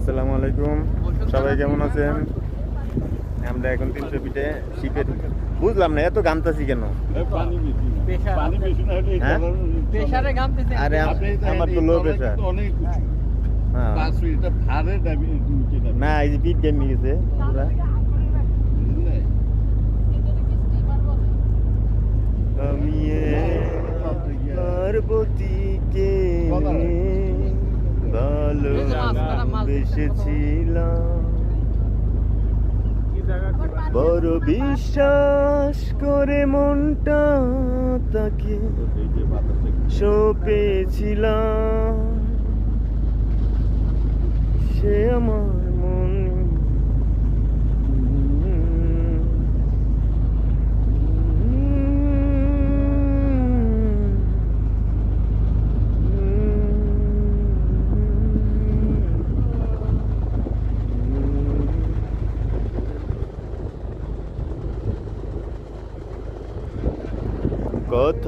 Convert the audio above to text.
আসসালামু আলাইকুম, সবাই কেমন আছেন? আমরা এখন 300 ফিটে শিপে বুঝলাম না এত ঘামতাছি কেন? হ্যাঁ? আরে আমার তো লো প্রেশার। না এই যে পিট গেমে গেছে পুরা। আমি পার্বতীকে ভালোবেসেছিলাম, বড় বিশ্বাস করে মনটা তাকে সঁপেছিলাম। সে আমার মন কথা